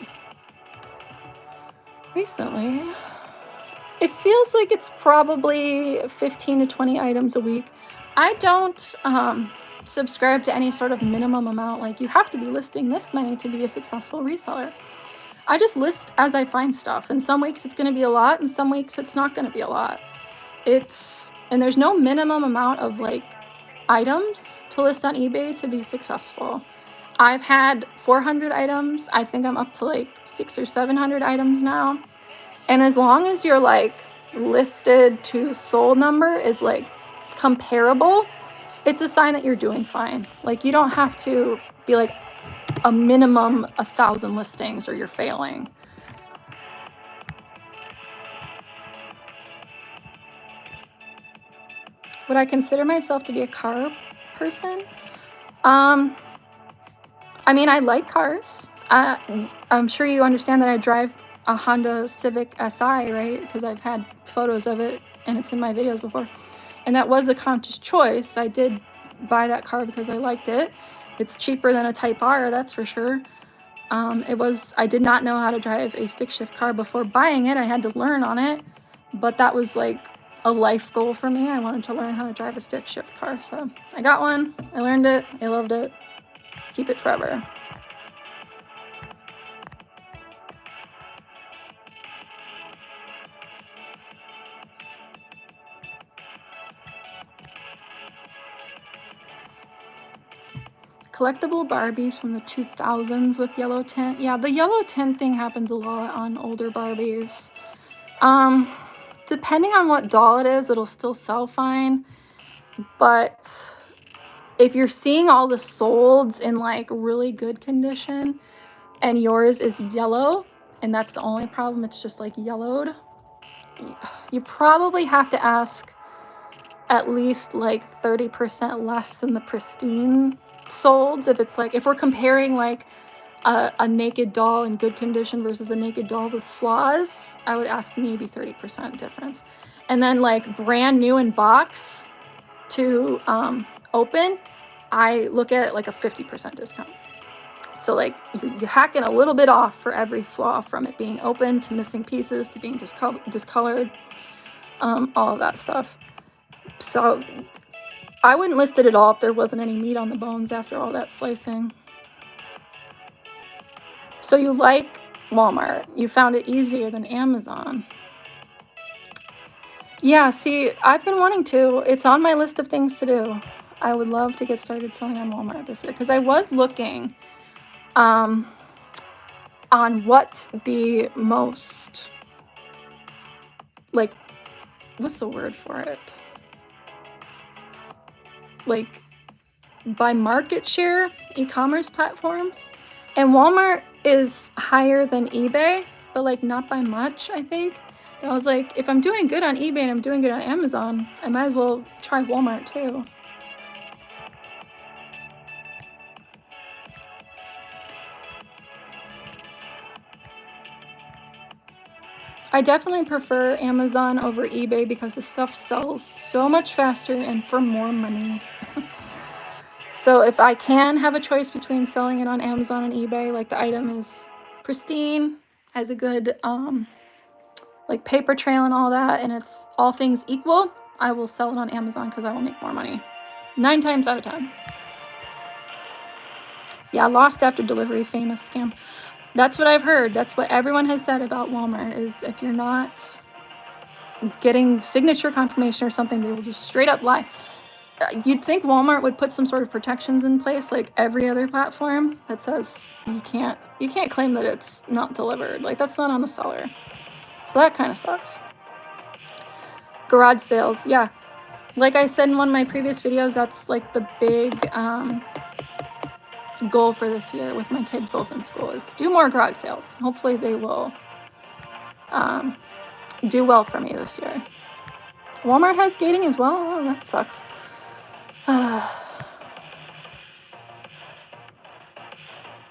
S1: recently. It feels like it's probably 15 to 20 items a week. I don't subscribe to any sort of minimum amount, like you have to be listing this many to be a successful reseller. I just list as I find stuff, and some weeks it's going to be a lot, and some weeks it's not going to be a lot. And there's no minimum amount of like items to list on eBay to be successful. I've had 400 items. I think I'm up to like 600 or 700 items now. And as long as your like listed to sold number is like comparable, it's a sign that you're doing fine. Like you don't have to be like a minimum 1,000 listings or you're failing. Would I consider myself to be a car person? I mean, I like cars. I'm sure you understand that I drive a Honda Civic Si, right? Because I've had photos of it and it's in my videos before. And that was a conscious choice. I did buy that car because I liked it. It's cheaper than a Type R, that's for sure. I did not know how to drive a stick shift car before buying it. I had to learn on it, but that was like a life goal for me. I wanted to learn how to drive a stick shift car. So I got one, I learned it, I loved it. Keep it forever. Collectible Barbies from the 2000s with yellow tint. Yeah, the yellow tint thing happens a lot on older Barbies. Depending on what doll it is, it'll still sell fine. But if you're seeing all the solds in like really good condition and yours is yellow, and that's the only problem, it's just like yellowed, you probably have to ask at least like 30% less than the pristine solds. If we're comparing like a naked doll in good condition versus a naked doll with flaws, I would ask maybe 30% difference. And then like brand new in box to open, I look at like a 50% discount. So like you're hacking a little bit off for every flaw, from it being open to missing pieces to being discolored, all of that stuff. So I wouldn't list it at all if there wasn't any meat on the bones after all that slicing. So you like Walmart. You found it easier than Amazon. Yeah, see, I've been wanting to. It's on my list of things to do. I would love to get started selling on Walmart this year, because I was looking on what the most, like, what's the word for it? Like, by market share e-commerce platforms, and Walmart is higher than eBay, but like not by much, I think. And I was like, if I'm doing good on eBay and I'm doing good on Amazon, I might as well try Walmart too. I definitely prefer Amazon over eBay because the stuff sells so much faster and for more money. So if I can have a choice between selling it on Amazon and eBay, like the item is pristine, has a good like paper trail and all that, and it's all things equal, I will sell it on Amazon because I will make more money. 9 times out of 10. Yeah, lost after delivery, famous scam. That's what I've heard. That's what everyone has said about Walmart, is if you're not getting signature confirmation or something, they will just straight up lie. You'd think Walmart would put some sort of protections in place like every other platform that says you can't claim that it's not delivered. Like, that's not on the seller. So that kind of sucks. Garage sales, yeah. Like I said in one of my previous videos, that's like the big goal for this year with my kids both in school, is to do more garage sales. Hopefully they will do well for me this year. Walmart has gating as well. Oh, that sucks.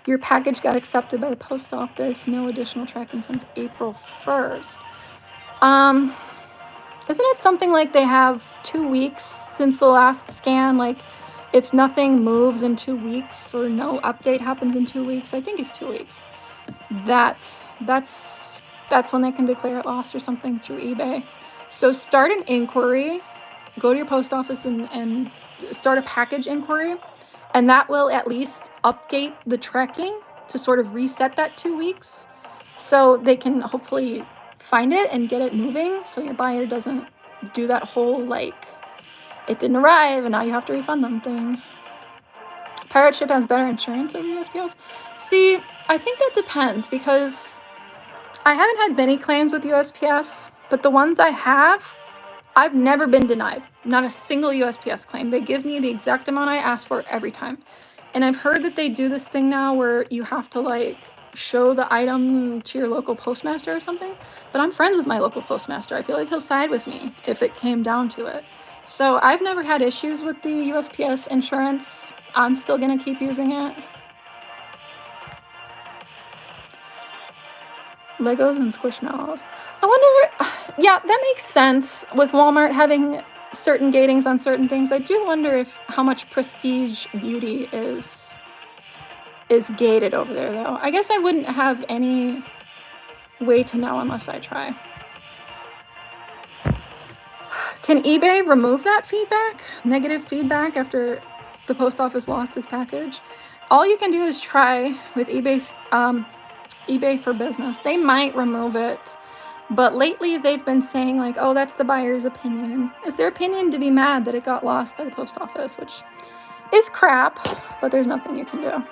S1: Your package got accepted by the post office. No additional tracking since April 1st. Isn't it something like they have 2 weeks since the last scan? Like, if nothing moves in 2 weeks or no update happens in 2 weeks, I think it's 2 weeks, that's when they can declare it lost or something through eBay. So start an inquiry, go to your post office and start a package inquiry, and that will at least update the tracking to sort of reset that 2 weeks, so they can hopefully find it and get it moving, so your buyer doesn't do that whole like, it didn't arrive and now you have to refund them thing. Pirate ship has better insurance over USPS. See, I think that depends, because I haven't had many claims with USPS, but the ones I have, I've never been denied. Not a single USPS claim. They give me the exact amount I asked for every time. And I've heard that they do this thing now where you have to like show the item to your local postmaster or something. But I'm friends with my local postmaster. I feel like he'll side with me if it came down to it. So I've never had issues with the USPS insurance. I'm still gonna keep using it. Legos and Squishmallows. I wonder, yeah, that makes sense with Walmart having certain gatings on certain things. I do wonder if how much prestige beauty is gated over there, though. I guess I wouldn't have any way to know unless I try. Can eBay remove that feedback, negative feedback, after the post office lost his package? All you can do is try with eBay for Business. They might remove it, but lately they've been saying like, oh, that's the buyer's opinion. It's their opinion to be mad that it got lost by the post office, which is crap, but there's nothing you can do.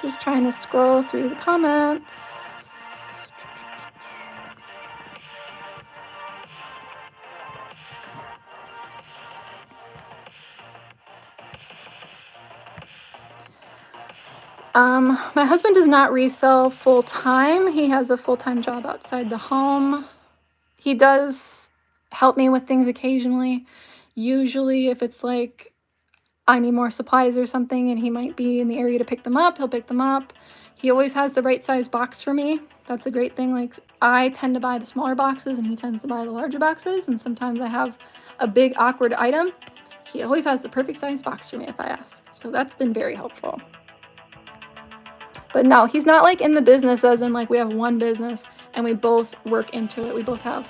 S1: Just trying to scroll through the comments. My husband does not resell full-time. He has a full-time job outside the home. He does help me with things occasionally. Usually if it's like I need more supplies or something and he might be in the area to pick them up, he'll pick them up. He always has the right size box for me. That's a great thing. Like, I tend to buy the smaller boxes and he tends to buy the larger boxes, and sometimes I have a big awkward item. He always has the perfect size box for me if I ask. So that's been very helpful. But no, he's not like in the business as in like we have one business and we both work into it. We both have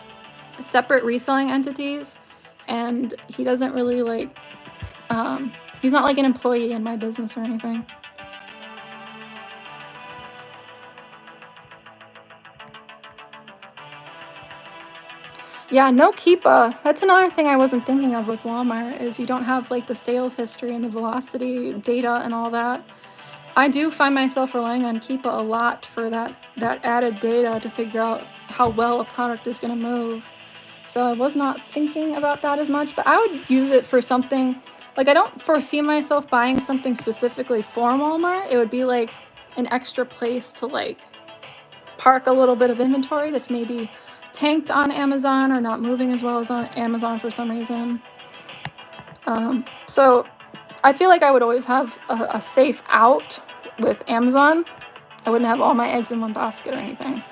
S1: separate reselling entities, and he doesn't really like, he's not like an employee in my business or anything. Yeah, no Keepa. That's another thing I wasn't thinking of with Walmart, is you don't have like the sales history and the velocity data and all that. I do find myself relying on Keepa a lot for that added data to figure out how well a product is going to move. So I was not thinking about that as much, but I would use it for something, like I don't foresee myself buying something specifically for Walmart. It would be like an extra place to like park a little bit of inventory that's maybe tanked on Amazon or not moving as well as on Amazon for some reason. So I feel like I would always have a safe out with Amazon. I wouldn't have all my eggs in one basket or anything.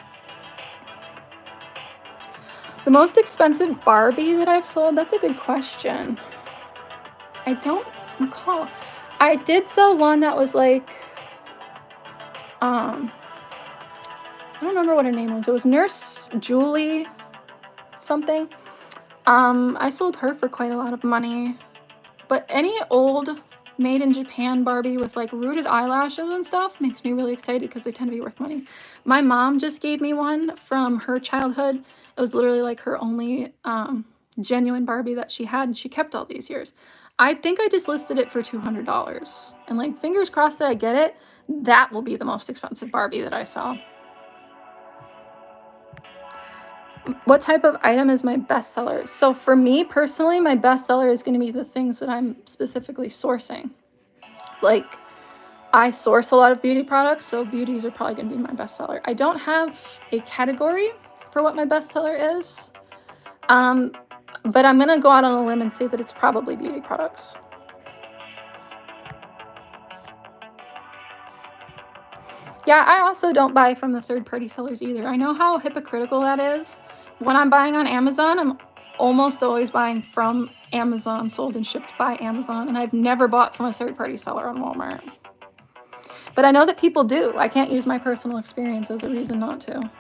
S1: The most expensive Barbie that I've sold, that's a good question. I don't recall. I did sell one that was like, I don't remember what her name was. It was Nurse Julie something. I sold her for quite a lot of money. But any old made in Japan Barbie with like rooted eyelashes and stuff makes me really excited because they tend to be worth money. My mom just gave me one from her childhood. It was literally like her only genuine Barbie that she had, and she kept all these years. I think I just listed it for $200, and like fingers crossed that I get it. That will be the most expensive Barbie that I sell. What type of item is my bestseller? So for me personally, my bestseller is going to be the things that I'm specifically sourcing. Like I source a lot of beauty products, so beauties are probably going to be my bestseller. I don't have a category for what my bestseller is, but I'm going to go out on a limb and say that it's probably beauty products. Yeah, I also don't buy from the third-party sellers either. I know how hypocritical that is. When I'm buying on Amazon, I'm almost always buying from Amazon, sold and shipped by Amazon, and I've never bought from a third-party seller on Walmart. But I know that people do. I can't use my personal experience as a reason not to.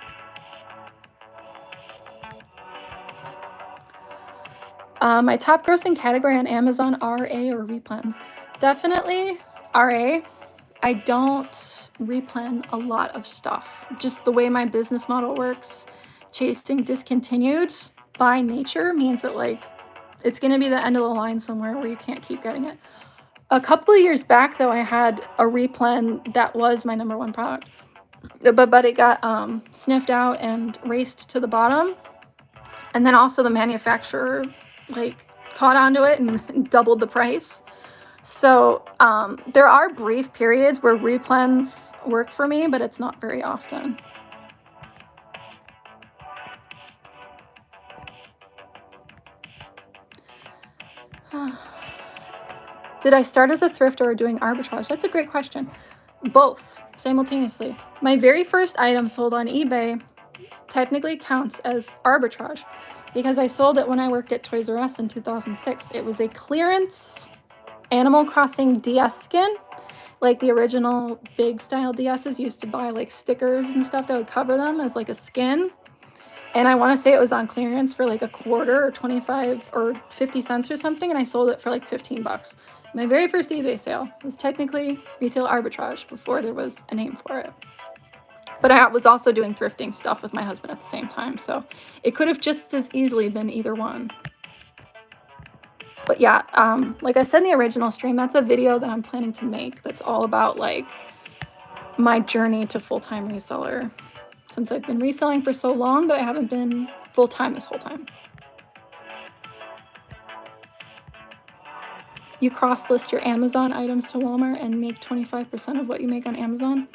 S1: My top grossing category on Amazon, RA or replens? Definitely RA. I don't replen a lot of stuff. Just the way my business model works, chasing discontinued by nature means that like it's going to be the end of the line somewhere where you can't keep getting it. A couple of years back though, I had a replen that was my number one product, but it got sniffed out and raced to the bottom, and then also the manufacturer like caught onto it and doubled the price. So there are brief periods where replens work for me, but it's not very often. Did I start as a thrifter or doing arbitrage? That's a great question. Both, simultaneously. My very first item sold on eBay technically counts as arbitrage because I sold it when I worked at Toys R Us in 2006. It was a clearance Animal Crossing DS skin, like the original big style DSs used to buy like stickers and stuff that would cover them as like a skin. And I want to say it was on clearance for like a quarter or 25 or 50 cents or something, and I sold it for like 15 bucks. My very first eBay sale was technically retail arbitrage before there was a name for it. But I was also doing thrifting stuff with my husband at the same time, so it could have just as easily been either one. But yeah, like I said in the original stream, that's a video that I'm planning to make that's all about like my journey to full-time reseller, since I've been reselling for so long, but I haven't been full-time this whole time. You cross-list your Amazon items to Walmart and make 25% of what you make on Amazon?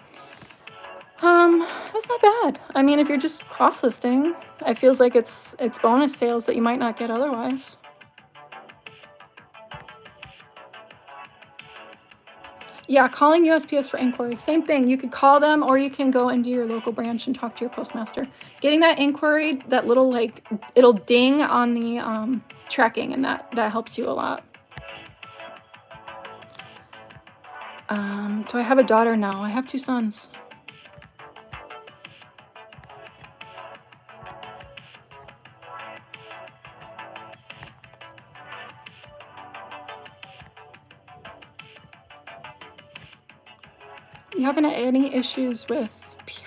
S1: That's not bad. I mean, if you're just cross-listing, it feels like it's bonus sales that you might not get otherwise. Yeah, calling USPS for inquiry. Same thing. You could call them, or you can go into your local branch and talk to your postmaster. Getting that inquiry, that little like, it'll ding on the tracking, and that helps you a lot. Do I have a daughter? No, I have 2 sons. You haven't had any issues with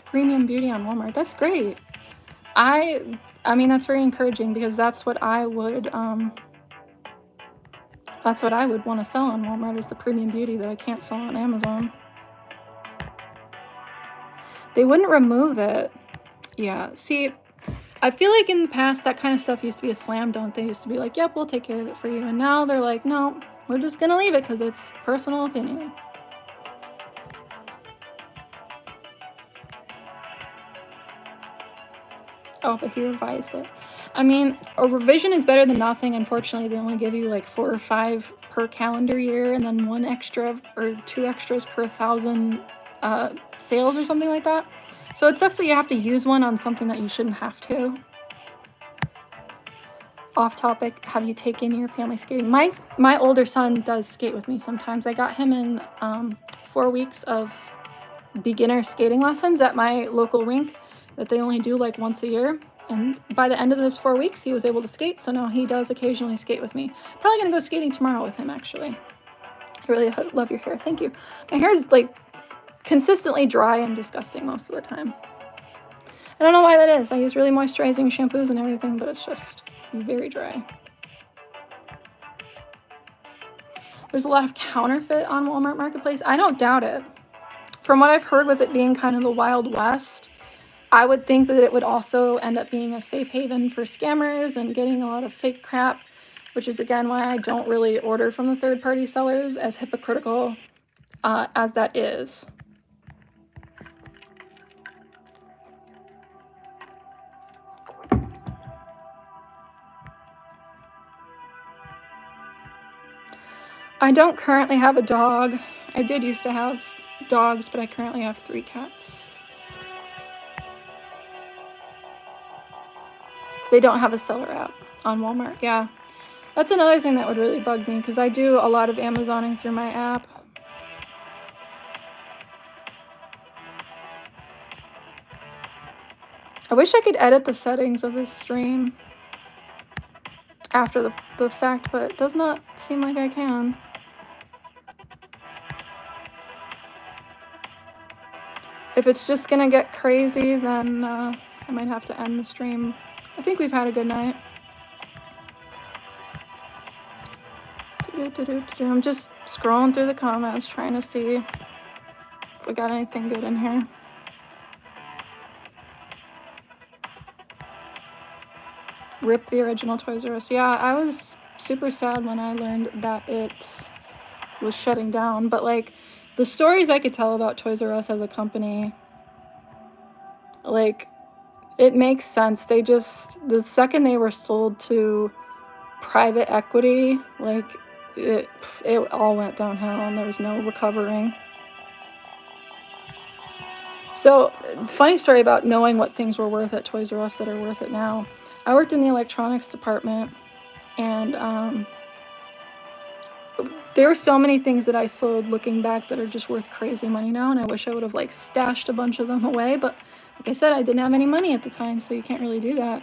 S1: premium beauty on Walmart? That's great. I mean, that's very encouraging because that's what I would want to sell on Walmart, is the premium beauty that I can't sell on Amazon. They wouldn't remove it. Yeah, see, I feel like in the past that kind of stuff used to be a slam dunk. They used to be like, yep, we'll take care of it for you. And now they're like, no, we're just going to leave it because it's personal opinion. Oh, but he revised it. I mean, a revision is better than nothing. Unfortunately, they only give you like 4 or 5 per calendar year and then 1 extra or 2 extras per 1,000 sales or something like that. So it sucks that you have to use one on something that you shouldn't have to. Off topic, have you taken your family skating? My older son does skate with me sometimes. I got him in 4 weeks of beginner skating lessons at my local rink that they only do like once a year. And by the end of those 4 weeks, he was able to skate. So now he does occasionally skate with me. Probably gonna go skating tomorrow with him, actually. I really love your hair. Thank you. My hair is like consistently dry and disgusting most of the time. I don't know why that is. I use really moisturizing shampoos and everything, but it's just very dry. There's a lot of counterfeit on Walmart Marketplace. I don't doubt it. From what I've heard, with it being kind of the Wild West, I would think that it would also end up being a safe haven for scammers and getting a lot of fake crap, which is again why I don't really order from the third-party sellers, as hypocritical as that is. I don't currently have a dog. I did used to have dogs, but I currently have 3 cats. They don't have a seller app on Walmart. Yeah, that's another thing that would really bug me, because I do a lot of Amazoning through my app. I wish I could edit the settings of this stream after the fact, but it does not seem like I can. If it's just gonna get crazy, then I might have to end the stream. I think we've had a good night. I'm just scrolling through the comments trying to see if we got anything good in here. Rip the original Toys R Us. Yeah, I was super sad when I learned that it was shutting down, but like the stories I could tell about Toys R Us as a company, like, it makes sense. They just, the second they were sold to private equity, like it all went downhill and there was no recovering. So, funny story about knowing what things were worth at Toys R Us that are worth it now. I worked in the electronics department, and there were so many things that I sold looking back that are just worth crazy money now, and I wish I would have like stashed a bunch of them away, but like I said, I didn't have any money at the time, so you can't really do that.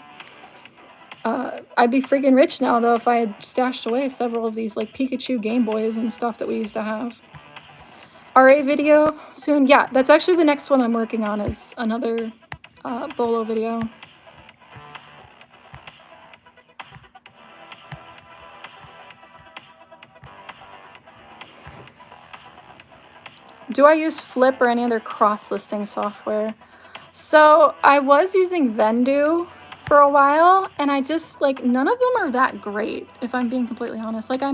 S1: I'd be freaking rich now though if I had stashed away several of these like Pikachu Game Boys and stuff that we used to have. RA video soon. Yeah, that's actually the next one I'm working on, is another bolo video. Do I use Flip or any other cross-listing software? So I was using Vendoo for a while, and I just, like, none of them are that great, if I'm being completely honest. Like, I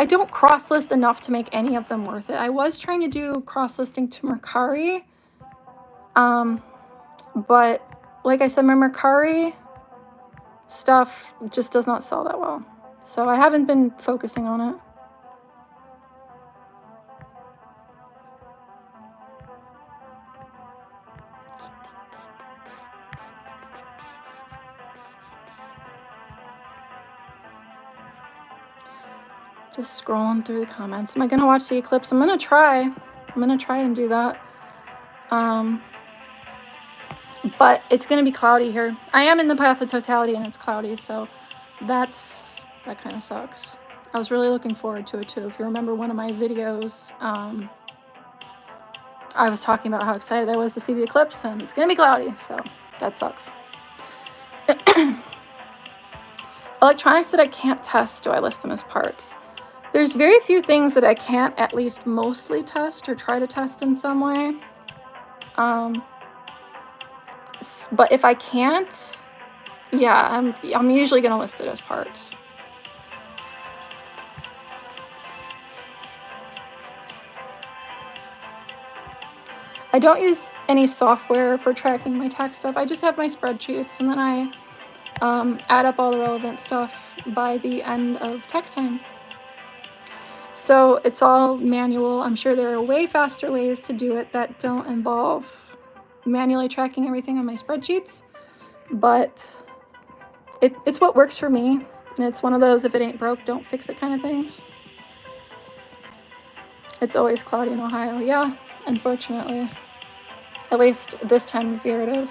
S1: don't cross-list enough to make any of them worth it. I was trying to do cross-listing to Mercari, but like I said, my Mercari stuff just does not sell that well. So I haven't been focusing on it. Just scrolling through the comments. Am I gonna watch the eclipse? I'm gonna try and do that. But it's gonna be cloudy here. I am in the path of totality and it's cloudy, so that kind of sucks. I was really looking forward to it too. If you remember one of my videos, I was talking about how excited I was to see the eclipse, and it's gonna be cloudy, so that sucks. Electronics that I can't test, do I list them as parts? There's very few things that I can't at least mostly test or try to test in some way. But if I can't, yeah, I'm usually gonna list it as parts. I don't use any software for tracking my tax stuff. I just have my spreadsheets, and then I add up all the relevant stuff by the end of tax time. So it's all manual. I'm sure there are way faster ways to do it that don't involve manually tracking everything on my spreadsheets, but it's what works for me. And it's one of those, if it ain't broke, don't fix it kind of things. It's always cloudy in Ohio. Yeah, unfortunately. At least this time of year it is.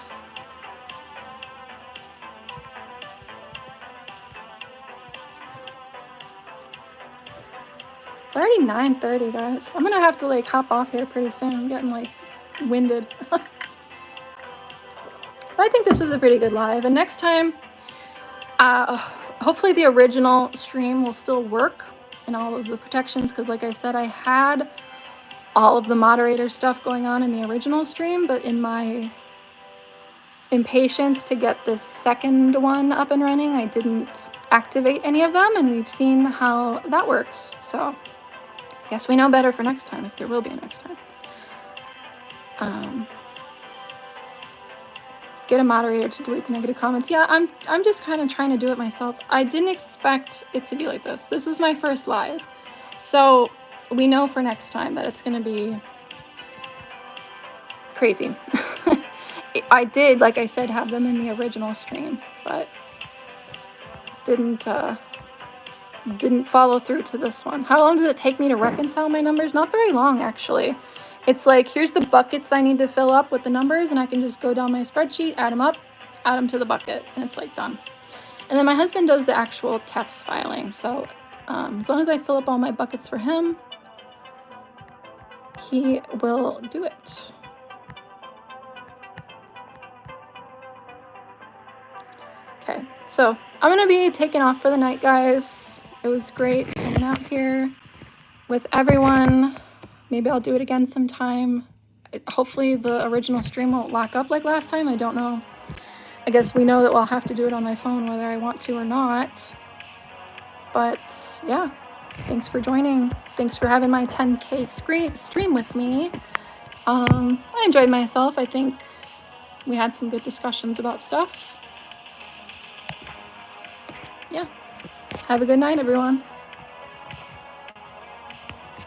S1: It's already 9:30, guys. I'm gonna have to like hop off here pretty soon. I'm getting like winded. But I think this was a pretty good live. And next time, hopefully the original stream will still work and all of the protections, because like I said, I had all of the moderator stuff going on in the original stream, but in my impatience to get the second one up and running, I didn't activate any of them, and we've seen how that works. So I guess we know better for next time, if there will be a next time. Get a moderator to delete the negative comments. Yeah, I'm just kind of trying to do it myself. I didn't expect it to be like this. This was my first live. So we know for next time that it's going to be crazy. I did, like I said, have them in the original stream, but didn't follow through to this one. How long does it take me to reconcile my numbers? Not very long, actually. It's like, here's the buckets I need to fill up with the numbers, and I can just go down my spreadsheet, add them up, add them to the bucket, and it's like done. And then my husband does the actual tax filing. So as long as I fill up all my buckets for him, he will do it. Okay, so I'm gonna be taking off for the night, guys. It was great hanging out here with everyone. Maybe I'll do it again sometime. Hopefully the original stream won't lock up like last time. I don't know. I guess we know that we'll have to do it on my phone whether I want to or not. But yeah, thanks for joining. Thanks for having my 10K stream with me. I enjoyed myself. I think we had some good discussions about stuff. Yeah. Have a good night, everyone.